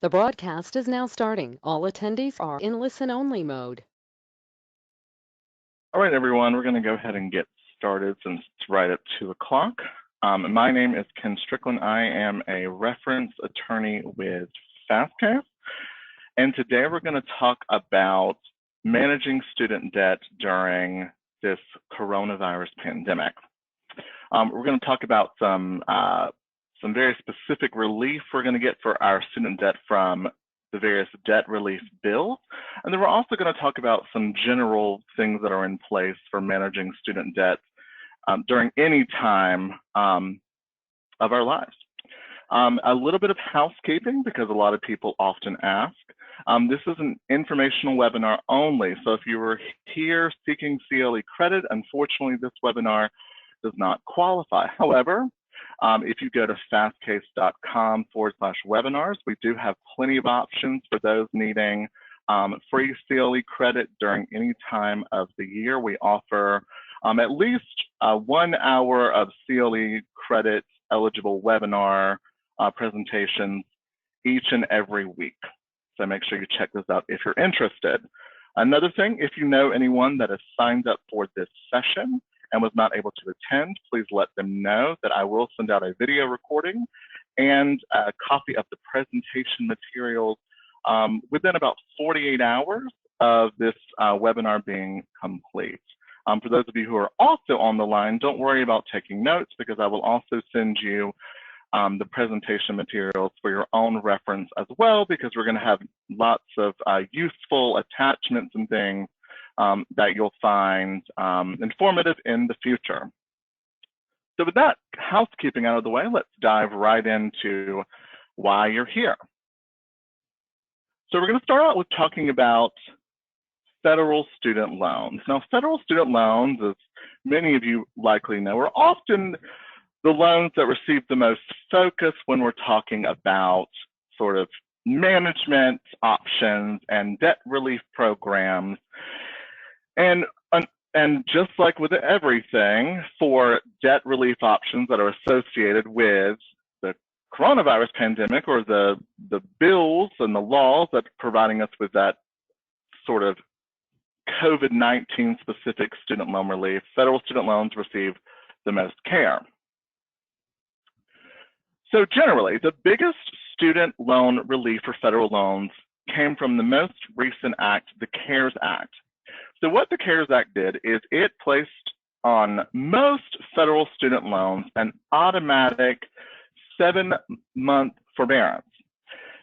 The broadcast is now starting. All attendees are in listen-only mode. All right, everyone, we're going to go ahead and get started since it's right at 2 o'clock. My name is Ken Strickland. I am a reference attorney with Fastcase, and today we're going to talk about managing student debt during this coronavirus pandemic. We're going to talk about some very specific relief we're going to get for our student debt from the various debt relief bills. And then we're also going to talk about some general things that are in place for managing student debt during any time of our lives. A little bit of housekeeping, because a lot of people often ask. This is an informational webinar only. So if you were here seeking CLE credit, unfortunately, this webinar does not qualify. However, if you go to fastcase.com/webinars, we do have plenty of options for those needing free CLE credit during any time of the year. We offer at least 1 hour of CLE credit eligible webinar presentations each and every week. So make sure you check this out if you're interested. Another thing, if you know anyone that has signed up for this session and was not able to attend, please let them know that I will send out a video recording and a copy of the presentation materials within about 48 hours of this webinar being complete. For those of you who are also on the line, don't worry about taking notes, because I will also send you the presentation materials for your own reference as well, because we're going to have lots of useful attachments and things that you'll find informative in the future. So with that housekeeping out of the way, let's dive right into why you're here. So we're going to start out with talking about federal student loans. Now, federal student loans, as many of you likely know, are often the loans that receive the most focus when we're talking about sort of management options and debt relief programs. And just like with everything, for debt relief options that are associated with the coronavirus pandemic, or the bills and the laws that are providing us with that sort of COVID-19 specific student loan relief, federal student loans receive the most care. So generally, the biggest student loan relief for federal loans came from the most recent act, the CARES Act. So what the CARES Act did is it placed on most federal student loans an automatic 7-month forbearance.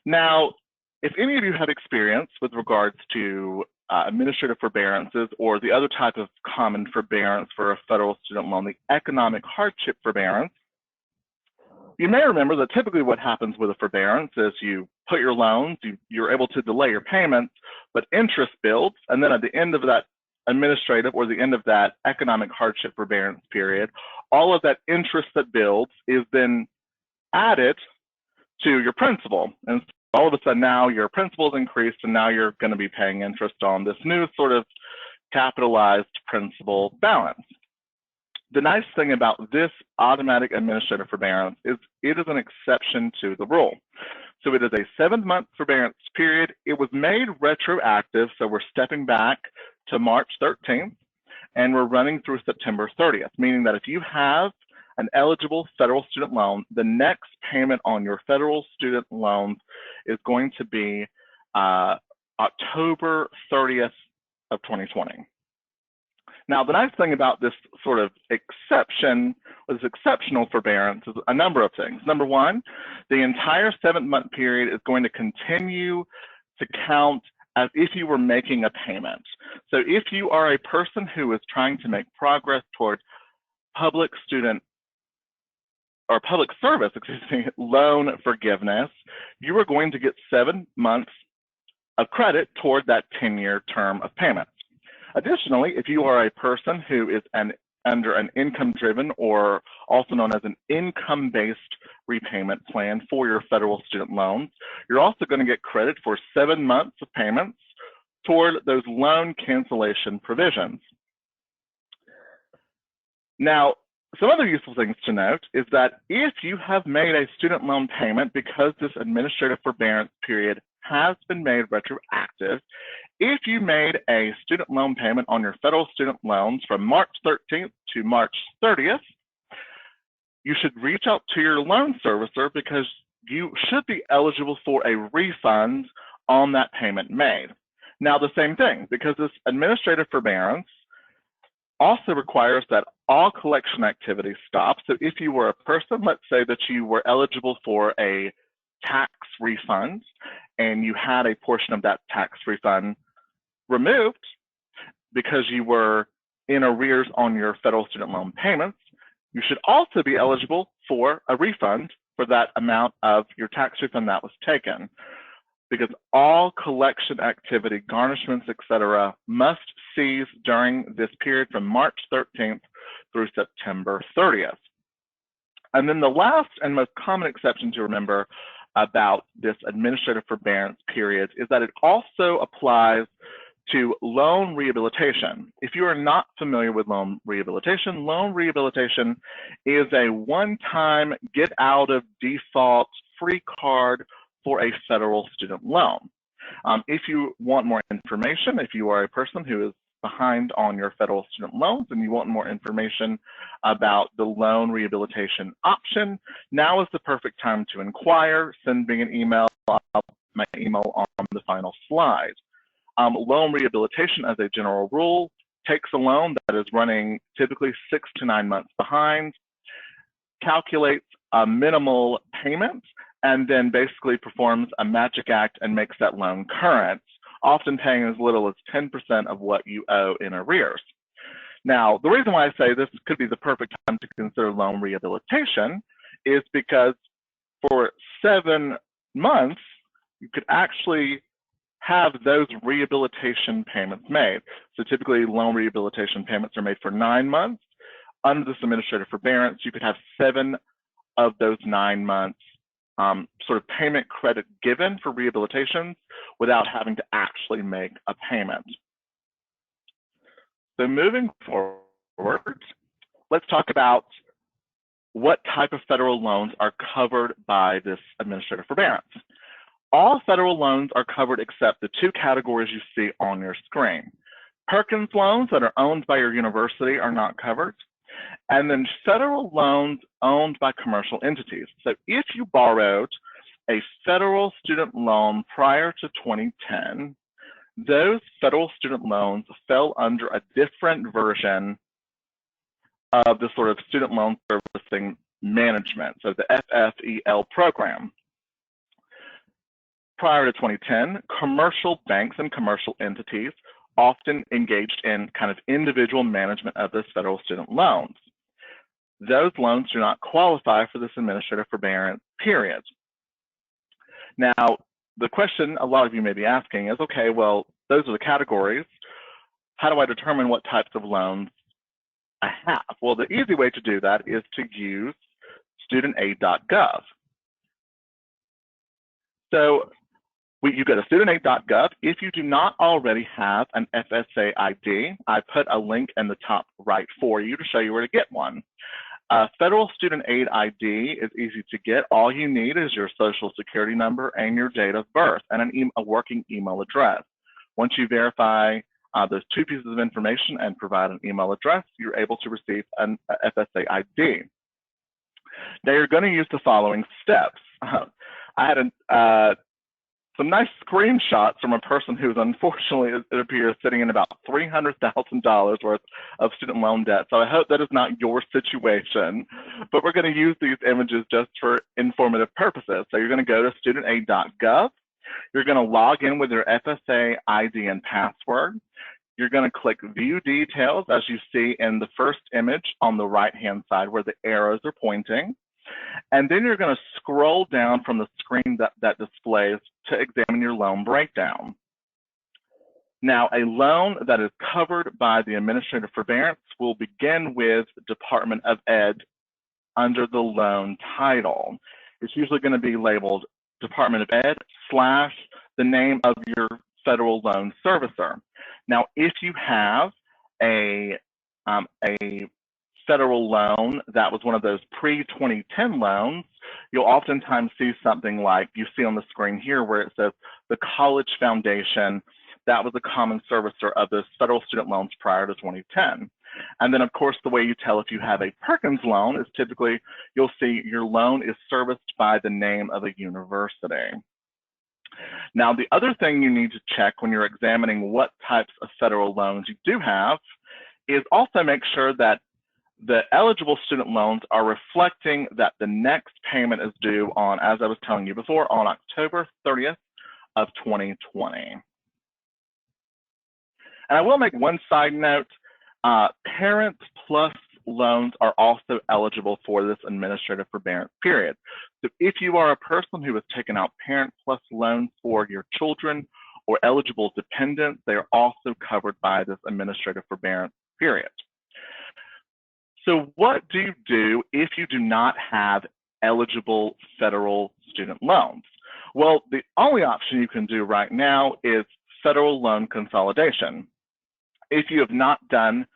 Now, if any of you have experience with regards to administrative forbearances or the other type of common forbearance for a federal student loan, the economic hardship forbearance, you may remember that typically what happens with a forbearance is you put your loans, you're able to delay your payments, but interest builds, and then at the end of that administrative or the end of that economic hardship forbearance period, all of that interest that builds is then added to your principal. And so all of a sudden now your principal is increased, and now you're going to be paying interest on this new sort of capitalized principal balance. The nice thing about this automatic administrative forbearance is it is an exception to the rule. So it is a 7-month forbearance period. It was made retroactive, so we're stepping back to March 13th, and we're running through September 30th, meaning that if you have an eligible federal student loan, the next payment on your federal student loans is going to be October 30th of 2020. Now, the nice thing about this sort of exception, this exceptional forbearance, is a number of things. Number one, the entire 7-month period is going to continue to count as if you were making a payment. So if you are a person who is trying to make progress toward public student or public service, loan forgiveness, you are going to get 7 months of credit toward that 10-year term of payments. Additionally, if you are a person who is under an income-driven, or also known as an income-based repayment plan for your federal student loans, you're also going to get credit for 7 months of payments toward those loan cancellation provisions. Now, Some other useful things to note is that if you have made a student loan payment because this administrative forbearance period has been made retroactive, if you made a student loan payment on your federal student loans from March 13th to March 30th, you should reach out to your loan servicer because you should be eligible for a refund on that payment made. Now, the same thing, because this administrative forbearance also requires that all collection activity stop. So if you were a person, let's say that you were eligible for a tax refund and you had a portion of that tax refund removed because you were in arrears on your federal student loan payments, you should also be eligible for a refund for that amount of your tax refund that was taken, because all collection activity, garnishments, etc., must cease during this period from March 13th through September 30th. And then the last and most common exception to remember about this administrative forbearance period is that it also applies to loan rehabilitation. If you are not familiar with loan rehabilitation is a one-time get out of default free card for a federal student loan. If you want more information, if you are a person who is behind on your federal student loans and you want more information about the loan rehabilitation option, now is the perfect time to inquire. Send me an email. I'll put my email on the final slide. Loan rehabilitation, as a general rule, takes a loan that is running typically 6 to 9 months behind, calculates a minimal payment, and then basically performs a magic act and makes that loan current, often paying as little as 10% of what you owe in arrears. Now, the reason why I say this could be the perfect time to consider loan rehabilitation is because for 7 months, you could actually have those rehabilitation payments made. So typically loan rehabilitation payments are made for 9 months. Under this administrative forbearance, you could have 7 of those 9 months sort of payment credit given for rehabilitation without having to actually make a payment. So moving forward, let's talk about what type of federal loans are covered by this administrative forbearance. All federal loans are covered except the 2 categories you see on your screen. Perkins loans that are owned by your university are not covered. And then federal loans owned by commercial entities. So if you borrowed a federal student loan prior to 2010, those federal student loans fell under a different version of the sort of student loan servicing management, so the FFEL program. Prior to 2010, commercial banks and commercial entities often engaged in kind of individual management of those federal student loans. Those loans do not qualify for this administrative forbearance period. Now, the question a lot of you may be asking is, okay, well, those are the categories. How do I determine what types of loans I have? Well, the easy way to do that is to use studentaid.gov. So you go to studentaid.gov. If you do not already have an FSA ID, I put a link in the top right for you to show you where to get one. Federal Student Aid ID is easy to get. All you need is your social security number and your date of birth and a working email address. Once you verify those 2 pieces of information and provide an email address, you're able to receive an FSA ID. Now you're going to use the following steps. I had some nice screenshots from a person who's unfortunately, it appears, sitting in about $300,000 worth of student loan debt. So I hope that is not your situation, but we're going to use these images just for informative purposes. So you're going to go to studentaid.gov. You're going to log in with your FSA ID and password. You're going to click View Details, as you see in the first image on the right-hand side where the arrows are pointing. And then you're going to scroll down from the screen that displays to examine your loan breakdown. Now, a loan that is covered by the administrative forbearance will begin with Department of Ed under the loan title. It's usually going to be labeled Department of Ed / the name of your federal loan servicer. Now, if you have a federal loan that was one of those pre-2010 loans, you'll oftentimes see something like you see on the screen here where it says the College Foundation. That was a common servicer of those federal student loans prior to 2010. And then, of course, the way you tell if you have a Perkins loan is typically you'll see your loan is serviced by the name of a university. Now, the other thing you need to check when you're examining what types of federal loans you do have is also make sure that the eligible student loans are reflecting that the next payment is due on, as I was telling you before, on October 30th of 2020. And I will make one side note, Parents Plus loans are also eligible for this administrative forbearance period. So if you are a person who has taken out Parent Plus loans for your children or eligible dependents, they are also covered by this administrative forbearance period. So what do you do if you do not have eligible federal student loans? Well, the only option you can do right now is federal loan consolidation. If you have not done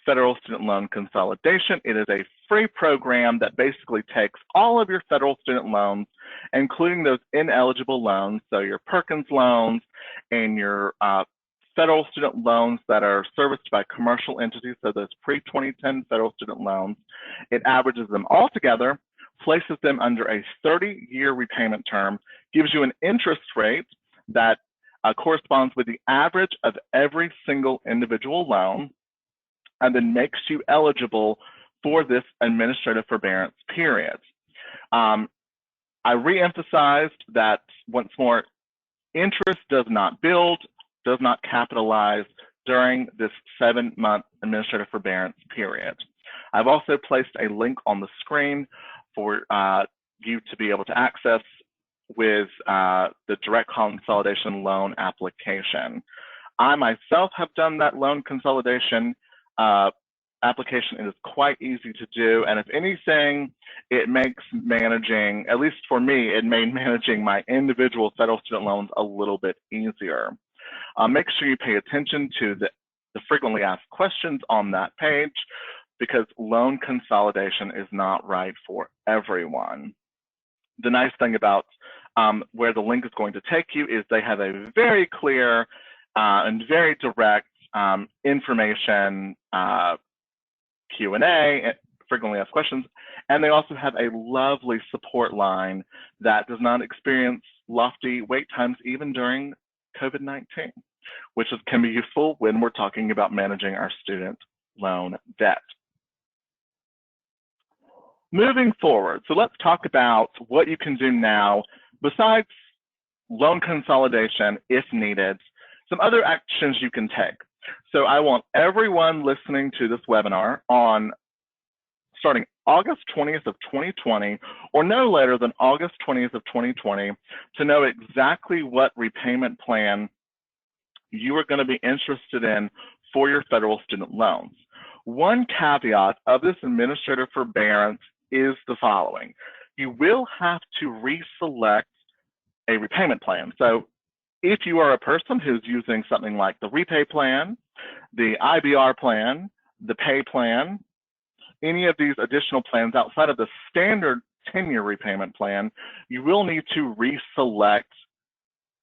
federal student loan consolidation, it is a free program that basically takes all of your federal student loans, including those ineligible loans, so your Perkins loans and your federal student loans that are serviced by commercial entities, so those pre-2010 federal student loans. It averages them all together, places them under a 30-year repayment term, gives you an interest rate that corresponds with the average of every single individual loan, and then makes you eligible for this administrative forbearance period. I reemphasized that once more, interest does not build, does not capitalize during this 7-month administrative forbearance period. I've also placed a link on the screen for you to be able to access with the direct consolidation loan application. I myself have done that loan consolidation application. It is quite easy to do, and if anything, it makes managing, at least for me, it made managing my individual federal student loans a little bit easier. Make sure you pay attention to the frequently asked questions on that page, because loan consolidation is not right for everyone. The nice thing about where the link is going to take you is they have a very clear and very direct information Q&A, frequently asked questions, and they also have a lovely support line that does not experience lofty wait times even during COVID-19, which can be useful when we're talking about managing our student loan debt. Moving forward, so let's talk about what you can do now besides loan consolidation if needed, some other actions you can take. So I want everyone listening to this webinar on starting August 20th of 2020 or no later than August 20th of 2020 to know exactly what repayment plan you are going to be interested in for your federal student loans. One caveat of this administrative forbearance is the following. You will have to reselect a repayment plan. So if you are a person who's using something like the repay plan, the IBR plan, the pay plan, any of these additional plans outside of the standard 10-year repayment plan, you will need to reselect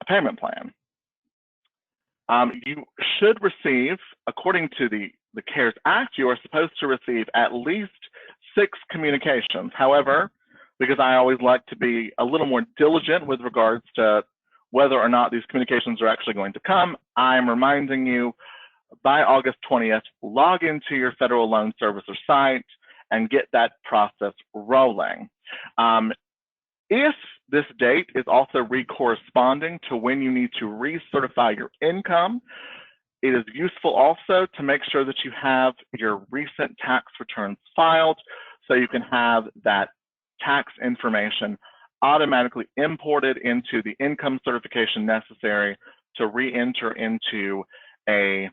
a payment plan. You should receive, according to the CARES Act, you are supposed to receive at least 6 communications. However, because I always like to be a little more diligent with regards to whether or not these communications are actually going to come, I'm reminding you by August 20th, log into your federal loan servicer site and get that process rolling. If this date is also re-corresponding to when you need to recertify your income, it is useful also to make sure that you have your recent tax returns filed so you can have that tax information automatically imported into the income certification necessary to re-enter into a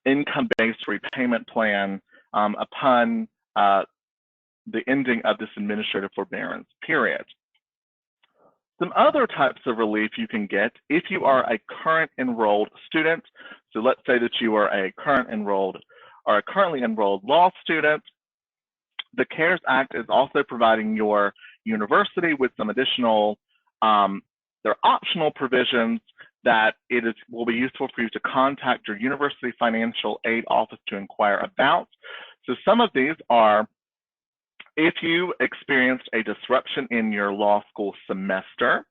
income-based repayment plan upon the ending of this administrative forbearance period. Some other types of relief you can get if you are a current enrolled student. So let's say that you are a current enrolled are a currently enrolled law student, the CARES Act is also providing your university with some additional, there are optional provisions that will be useful for you to contact your university financial aid office to inquire about. So some of these are, if you experienced a disruption in your law school semester,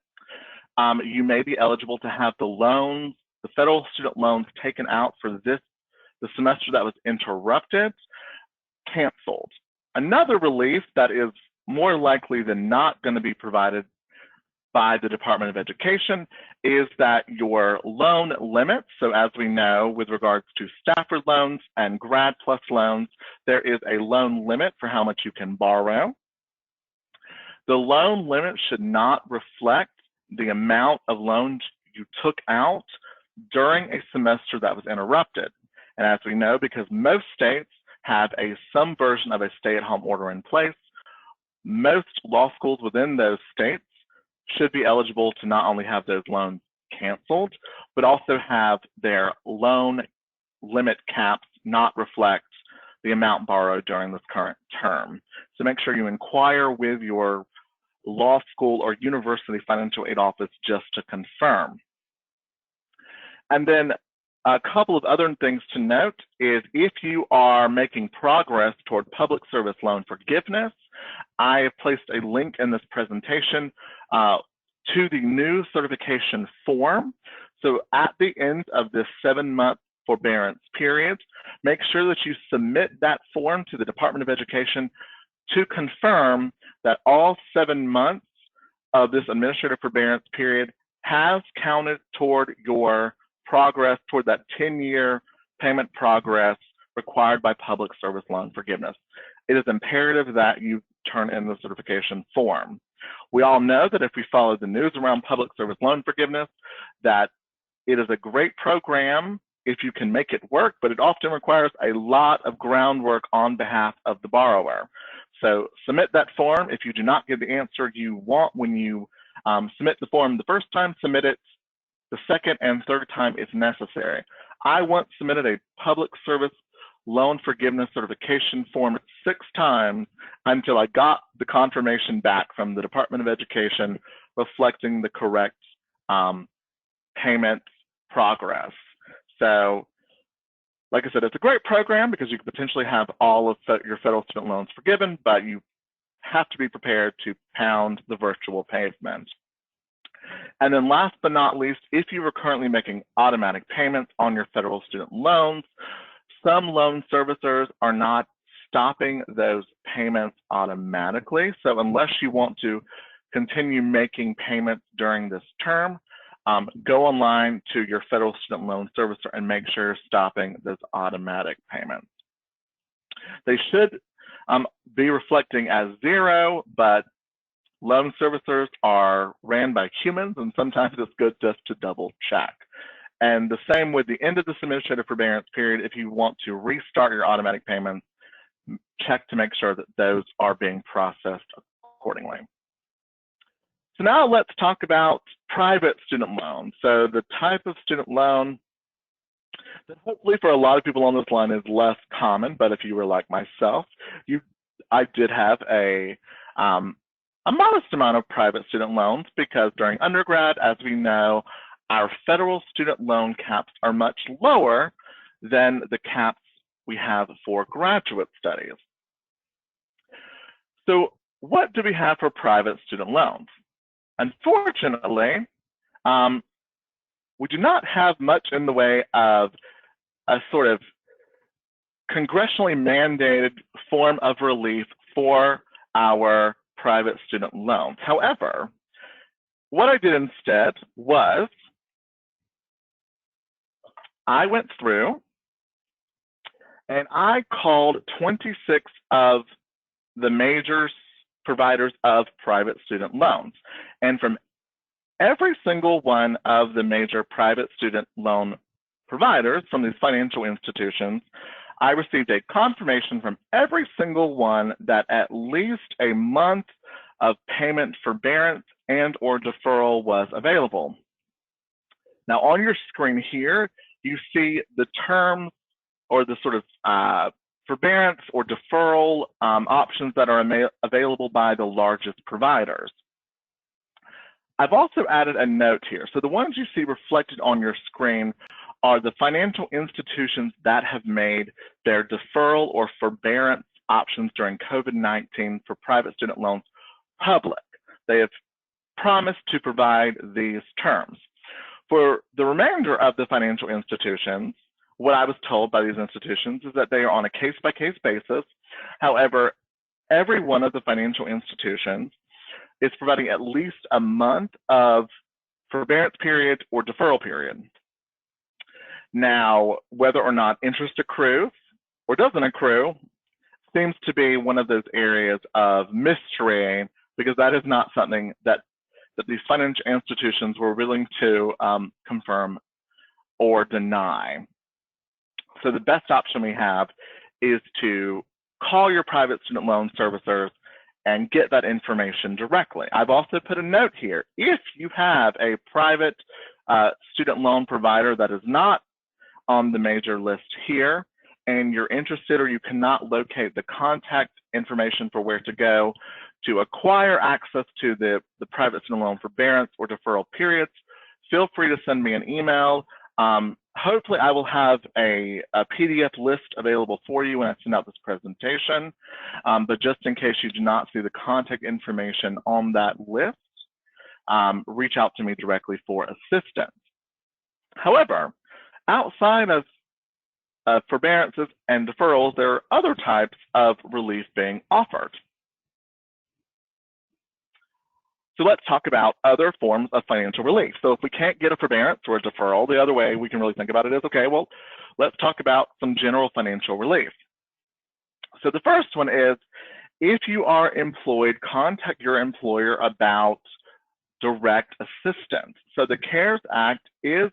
you may be eligible to have the federal student loans taken out for the semester that was interrupted, canceled. Another relief that is more likely than not going to be provided by the Department of Education is that your loan limits, so as we know with regards to Stafford loans and Grad Plus loans, there is a loan limit for how much you can borrow. The loan limit should not reflect the amount of loans you took out during a semester that was interrupted. And as we know, because most states have some version of a stay-at-home order in place, most law schools within those states should be eligible to not only have those loans canceled, but also have their loan limit caps not reflect the amount borrowed during this current term. So make sure you inquire with your law school or university financial aid office just to confirm. And then a couple of other things to note is if you are making progress toward public service loan forgiveness, I have placed a link in this presentation to the new certification form. So at the end of this 7-month forbearance period, make sure that you submit that form to the Department of Education to confirm that all 7 months of this administrative forbearance period has counted toward your progress toward that 10-year payment progress required by public service loan forgiveness. It is imperative that you turn in the certification form. We all know that if we follow the news around public service loan forgiveness, that it is a great program if you can make it work, but it often requires a lot of groundwork on behalf of the borrower. So submit that form. If you do not get the answer you want when you submit the form the first time, submit it the second and third time if necessary. I once submitted a public service loan forgiveness certification form 6 times until I got the confirmation back from the Department of Education reflecting the correct payment progress. So, like I said, it's a great program because you could potentially have all of your federal student loans forgiven, but you have to be prepared to pound the virtual pavement. And then last but not least, if you are currently making automatic payments on your federal student loans, some loan servicers are not stopping those payments automatically. So unless you want to continue making payments during this term, go online to your federal student loan servicer and make sure you're stopping those automatic payments. They should be reflecting as 0, but loan servicers are ran by humans, and sometimes it's good just to double check. And the same with the end of this administrative forbearance period. If you want to restart your automatic payments, check to make sure that those are being processed accordingly. So now let's talk about private student loans. So the type of student loan that hopefully for a lot of people on this line is less common, but if you were like myself, I did have a modest amount of private student loans because during undergrad, as we know, our federal student loan caps are much lower than the caps we have for graduate studies. So what do we have for private student loans? Unfortunately, we do not have much in the way of a sort of congressionally mandated form of relief for our private student loans. However, what I did instead was I went through and I called 26 of the major providers of private student loans. And from every single one of the major private student loan providers from these financial institutions, I received a confirmation from every single one that at least a month of payment forbearance and or deferral was available. Now on your screen here, you see the terms or the sort of forbearance or deferral options that are available by the largest providers. I've also added a note here. So the ones you see reflected on your screen are the financial institutions that have made their deferral or forbearance options during COVID-19 for private student loans public. They have promised to provide these terms. For the remainder of the financial institutions, what I was told by these institutions is that they are on a case-by-case basis. However, every one of the financial institutions is providing at least a month of forbearance period or deferral period. Now, whether or not interest accrues or doesn't accrue seems to be one of those areas of mystery, because that is not something that these financial institutions were willing to confirm or deny. So the best option we have is to call your private student loan servicers and get that information directly. I've also put a note here. If you have a private student loan provider that is not on the major list here, and you're interested or you cannot locate the contact information for where to go to acquire access to the private student loan forbearance or deferral periods, feel free to send me an email. Hopefully I will have a PDF list available for you when I send out this presentation, but just in case you do not see the contact information on that list, reach out to me directly for assistance. However, outside of forbearances and deferrals, there are other types of relief being offered. So let's talk about other forms of financial relief. So if we can't get a forbearance or a deferral, the other way we can really think about it is, okay, well, let's talk about some general financial relief. So the first one is, if you are employed, contact your employer about direct assistance. So the CARES Act is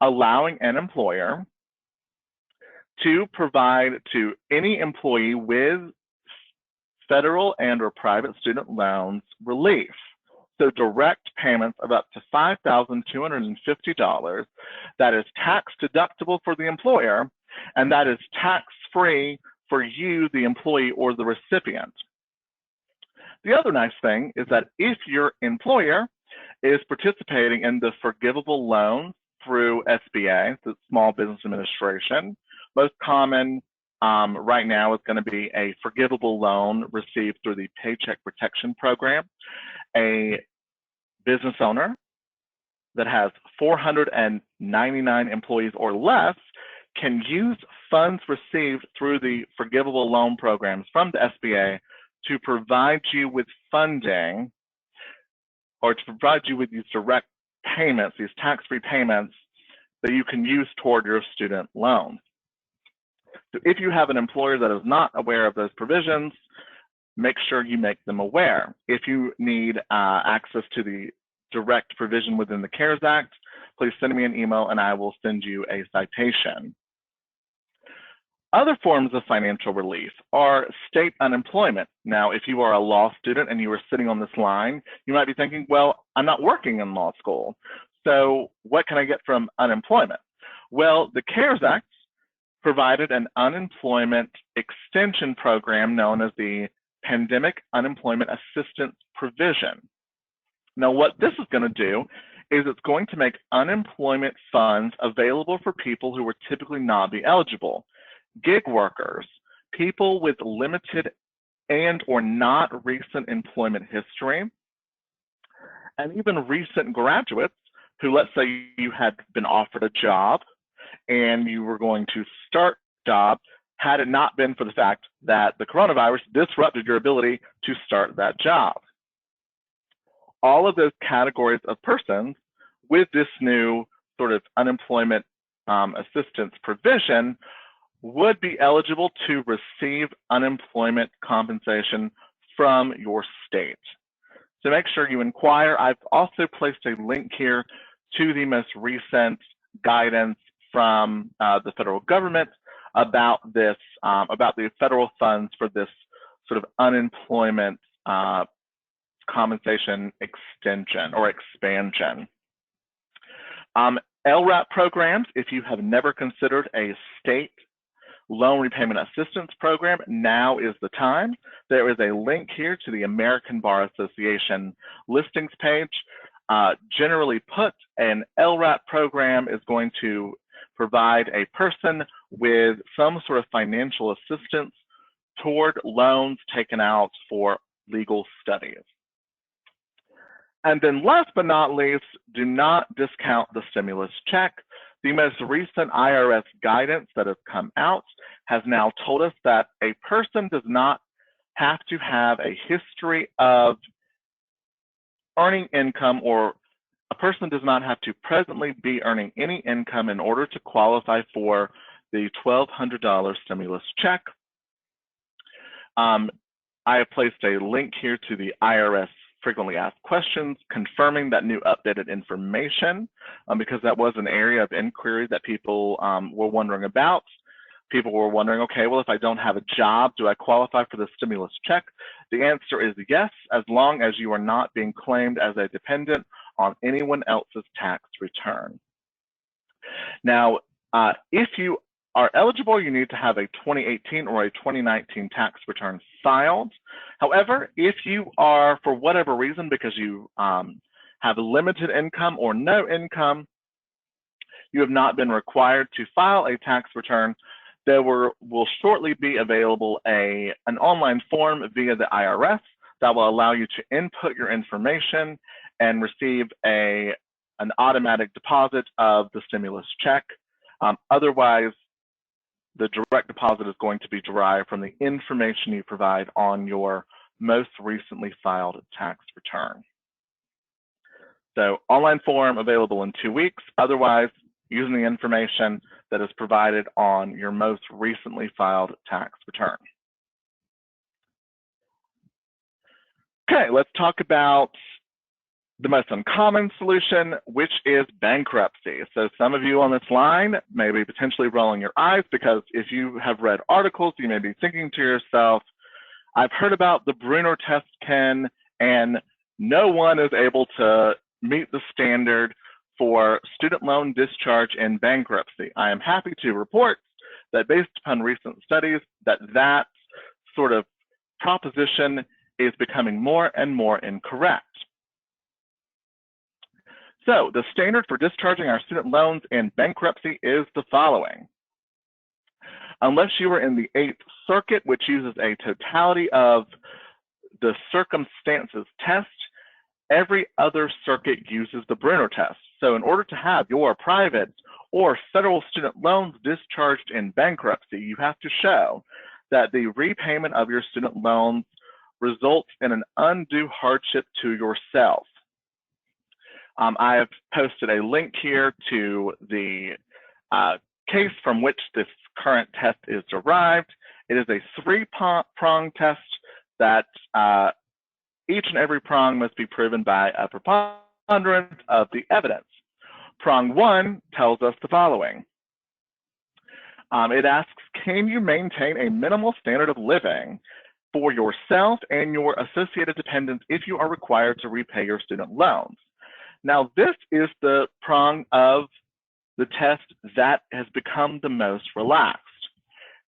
allowing an employer to provide to any employee with federal and or private student loans relief. So direct payments of up to $5,250 that is tax deductible for the employer, and that is tax-free for you, the employee or the recipient. The other nice thing is that if your employer is participating in the forgivable loan through SBA, the Small Business Administration, most common right now is going to be a forgivable loan received through the Paycheck Protection Program. A business owner that has 499 employees or less can use funds received through the forgivable loan programs from the SBA to provide you with funding, or to provide you with these direct payments, these tax-free payments that you can use toward your student loans. So if you have an employer that is not aware of those provisions, make sure you make them aware. If you need access to the direct provision within the CARES Act, please send me an email and I will send you a citation. Other forms of financial relief are state unemployment. Now, if you are a law student and you are sitting on this line, you might be thinking, well, I'm not working in law school, so what can I get from unemployment? Well, the CARES Act provided an unemployment extension program known as the Pandemic Unemployment Assistance Provision. Now, what this is going to do is it's going to make unemployment funds available for people who would typically not be eligible. Gig workers, people with limited and or not recent employment history, and even recent graduates who, let's say you had been offered a job and you were going to start a job, had it not been for the fact that the coronavirus disrupted your ability to start that job. All of those categories of persons with this new sort of unemployment assistance provision would be eligible to receive unemployment compensation from your state. So make sure you inquire. I've also placed a link here to the most recent guidance from the federal government about this, about the federal funds for this sort of unemployment compensation extension or expansion. LRAP programs, if you have never considered a state loan repayment assistance program, now is the time. There is a link here to the American Bar Association listings page. Generally put, an LRAP program is going to provide a person with some sort of financial assistance toward loans taken out for legal studies. And then last but not least, do not discount the stimulus check. The most recent IRS guidance that has come out has now told us that a person does not have to have a history of earning income, or a person does not have to presently be earning any income in order to qualify for the $1,200 stimulus check. I have placed a link here to the IRS frequently asked questions confirming that new updated information, because that was an area of inquiry that people were wondering about. People were wondering, okay, well, if I don't have a job, do I qualify for the stimulus check? The answer is yes, as long as you are not being claimed as a dependent on anyone else's tax return. Now, if you are eligible, you need to have a 2018 or a 2019 tax return filed. However, if you are, for whatever reason, because you have limited income or no income, you have not been required to file a tax return, there will shortly be available an online form via the IRS that will allow you to input your information and receive an automatic deposit of the stimulus check. Otherwise, the direct deposit is going to be derived from the information you provide on your most recently filed tax return. So online form available in 2 weeks. Otherwise, using the information that is provided on your most recently filed tax return. Okay, let's talk about the most uncommon solution, which is bankruptcy. So some of you on this line may be potentially rolling your eyes, because if you have read articles, you may be thinking to yourself, I've heard about the Bruner test, Ken, and no one is able to meet the standard for student loan discharge in bankruptcy. I am happy to report that based upon recent studies, that sort of proposition is becoming more and more incorrect. So the standard for discharging our student loans in bankruptcy is the following. Unless you are in the 8th Circuit, which uses a totality of the circumstances test, every other circuit uses the Bruner test. So in order to have your private or federal student loans discharged in bankruptcy, you have to show that the repayment of your student loans results in an undue hardship to yourself. I have posted a link here to the case from which this current test is derived. It is a 3-prong test that each and every prong must be proven by a preponderance of the evidence. Prong 1 tells us the following. It asks, can you maintain a minimal standard of living for yourself and your associated dependents if you are required to repay your student loans? Now, this is the prong of the test that has become the most relaxed.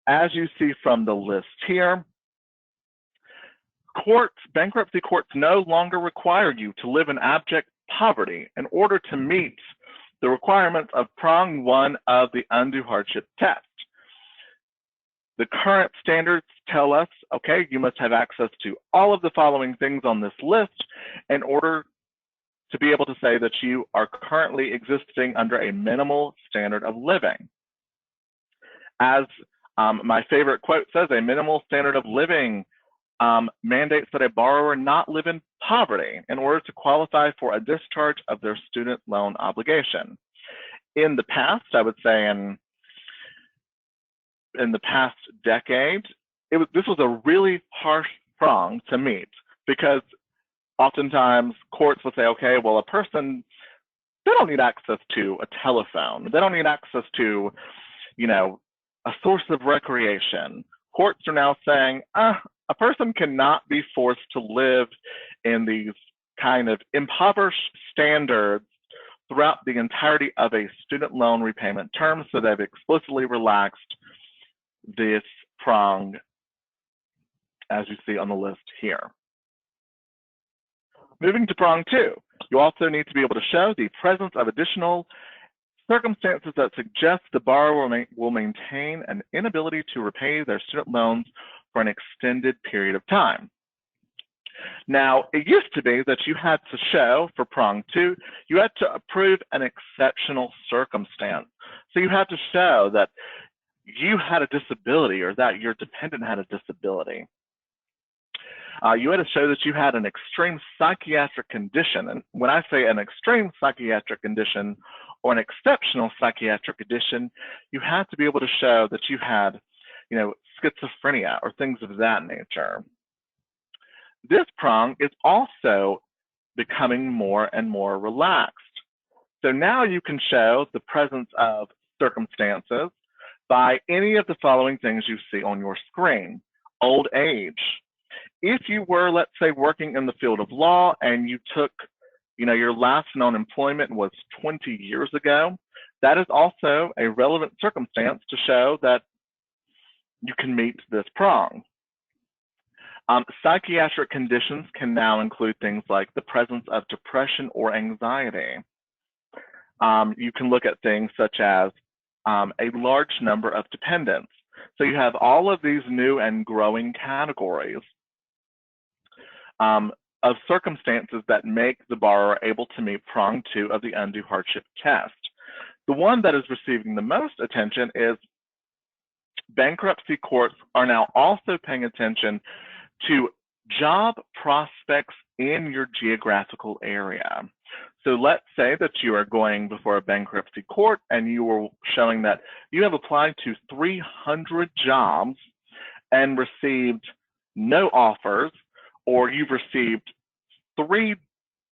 As you see from the list here, bankruptcy courts no longer require you to live in abject poverty in order to meet the requirements of prong 1 of the undue hardship test. The current standards tell us, okay, you must have access to all of the following things on this list in order to be able to say that you are currently existing under a minimal standard of living. As my favorite quote says, a minimal standard of living mandates that a borrower not live in poverty in order to qualify for a discharge of their student loan obligation. In the past, I would say in the past decade, this was a really harsh prong to meet, because oftentimes courts will say, okay, well, a person, they don't need access to a telephone. They don't need access to, a source of recreation. Courts are now saying, a person cannot be forced to live in these kind of impoverished standards throughout the entirety of a student loan repayment term. So they've explicitly relaxed this prong as you see on the list here. Moving to prong 2, you also need to be able to show the presence of additional circumstances that suggest the borrower will maintain an inability to repay their student loans for an extended period of time. Now, it used to be that you had to show, for prong 2, you had to prove an exceptional circumstance. So you had to show that you had a disability or that your dependent had a disability. You had to show that you had an extreme psychiatric condition. And when I say an extreme psychiatric condition or an exceptional psychiatric condition, you had to be able to show that you had, schizophrenia or things of that nature. This prong is also becoming more and more relaxed. So now you can show the presence of circumstances by any of the following things you see on your screen. Old age. If you were, let's say, working in the field of law and you took, your last known employment was 20 years ago, that is also a relevant circumstance to show that you can meet this prong. Psychiatric conditions can now include things like the presence of depression or anxiety. You can look at things such as a large number of dependents. So you have all of these new and growing categories of circumstances that make the borrower able to meet prong 2 of the undue hardship test. The one that is receiving the most attention is bankruptcy courts are now also paying attention to job prospects in your geographical area. So let's say that you are going before a bankruptcy court and you are showing that you have applied to 300 jobs and received no offers, or you've received 3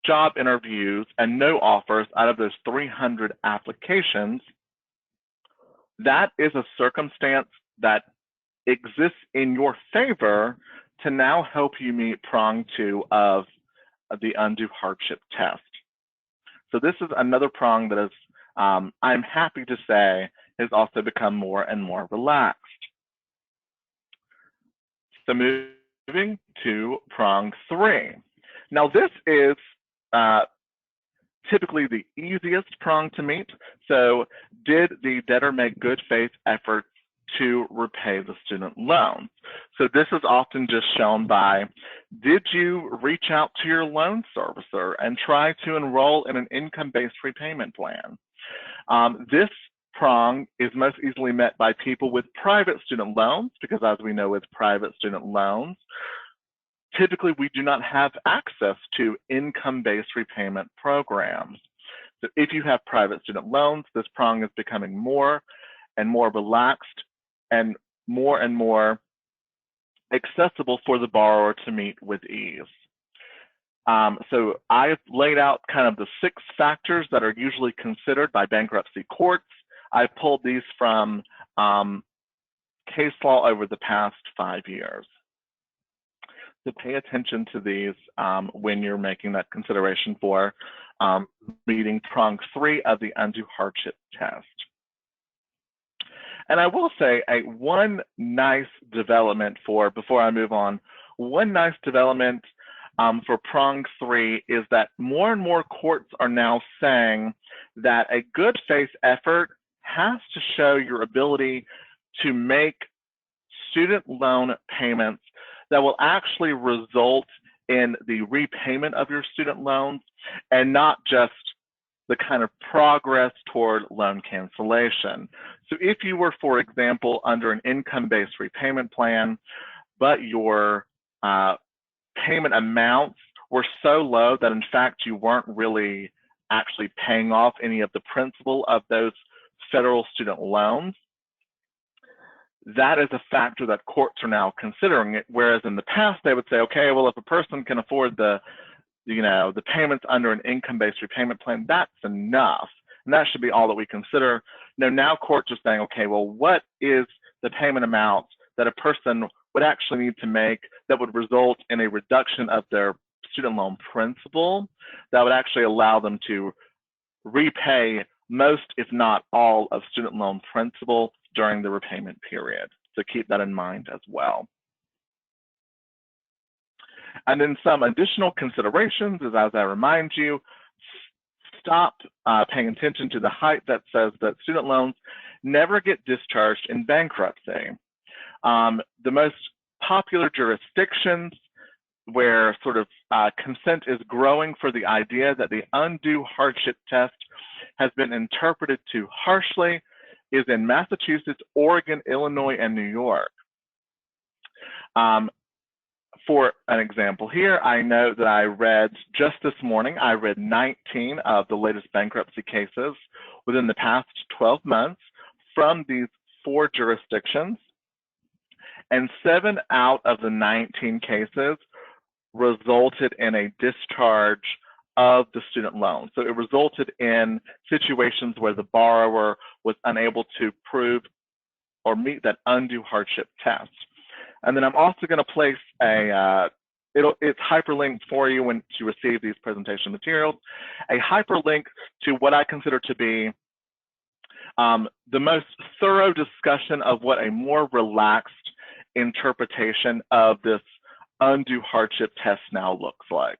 job interviews and no offers out of those 300 applications. That is a circumstance that exists in your favor to now help you meet prong 2 of the undue hardship test. So this is another prong that is, I'm happy to say, has also become more and more relaxed. So moving to prong 3. Now this is typically the easiest prong to meet. So did the debtor make good faith efforts to repay the student loan? So this is often just shown by, did you reach out to your loan servicer and try to enroll in an income-based repayment plan? This prong is most easily met by people with private student loans, because as we know with private student loans, typically we do not have access to income-based repayment programs. So if you have private student loans, this prong is becoming more and more relaxed and more accessible for the borrower to meet with ease. So I've laid out kind of the 6 factors that are usually considered by bankruptcy courts. I pulled these from case law over the past 5 years. So pay attention to these when you're making that consideration for meeting prong 3 of the undue hardship test. And I will say one nice development before I move on, one nice development for prong 3 is that more and more courts are now saying that a good faith effort has to show your ability to make student loan payments that will actually result in the repayment of your student loans and not just the kind of progress toward loan cancellation. So if you were, for example, under an income-based repayment plan, but your payment amounts were so low that in fact you weren't really actually paying off any of the principal of those federal student loans, that is a factor that courts are now considering it, whereas in the past they would say, okay, well, if a person can afford the payments under an income-based repayment plan, that's enough, and that should be all that we consider. Now courts are saying, okay, well, what is the payment amount that a person would actually need to make that would result in a reduction of their student loan principal that would actually allow them to repay most, if not all, of student loan principal during the repayment period. So keep that in mind as well. And then some additional considerations is, as I remind you, stop paying attention to the hype that says that student loans never get discharged in bankruptcy. The most popular jurisdictions where sort of consent is growing for the idea that the undue hardship test has been interpreted too harshly is in Massachusetts, Oregon, Illinois, and New York. For an example here, I know that I read just this morning, I read 19 of the latest bankruptcy cases within the past 12 months from these 4 jurisdictions, and 7 out of the 19 cases resulted in a discharge of the student loan. So it resulted in situations where the borrower was unable to prove or meet that undue hardship test. And then I'm also going to place it's hyperlinked for you when you receive these presentation materials, a hyperlink to what I consider to be the most thorough discussion of what a more relaxed interpretation of this undue hardship test now looks like.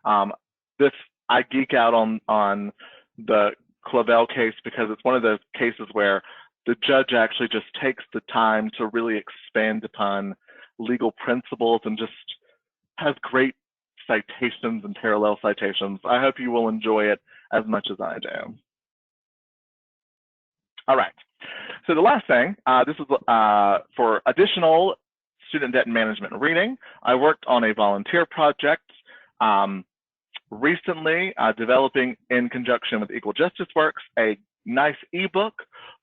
I geek out on the Clavel case because it's one of those cases where the judge actually just takes the time to really expand upon legal principles and just has great citations and parallel citations. I hope you will enjoy it as much as I do. All right. So the last thing, this is for additional student debt management reading. I worked on a volunteer project recently, developing in conjunction with Equal Justice Works a nice ebook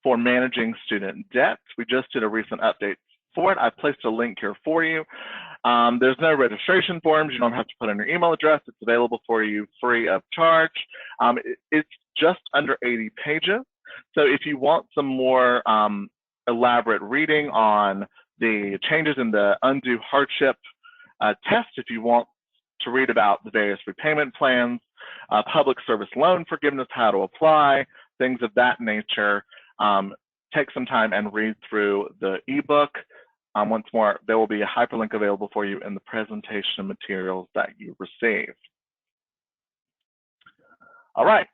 for managing student debt. We just did a recent update for it. I've placed a link here for you. There's no registration forms. You don't have to put in your email address. It's available for you free of charge. It's just under 80 pages. So if you want some more elaborate reading on the changes in the undue hardship test, if you want to read about the various repayment plans, public service loan forgiveness, how to apply, things of that nature, take some time and read through the ebook. Once more, there will be a hyperlink available for you in the presentation materials that you receive. All right,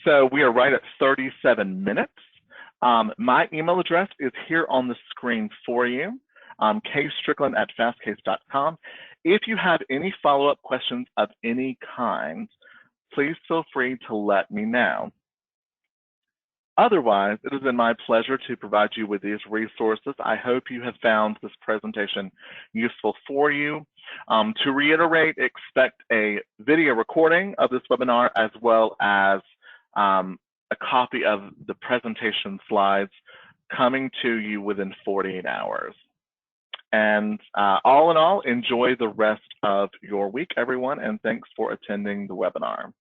so we are right at 37 minutes. My email address is here on the screen for you, kstrickland@fastcase.com. If you have any follow-up questions of any kind, please feel free to let me know. Otherwise, it has been my pleasure to provide you with these resources. I hope you have found this presentation useful for you. To reiterate, expect a video recording of this webinar as well as a copy of the presentation slides coming to you within 48 hours. And all in all, enjoy the rest of your week, everyone, and thanks for attending the webinar.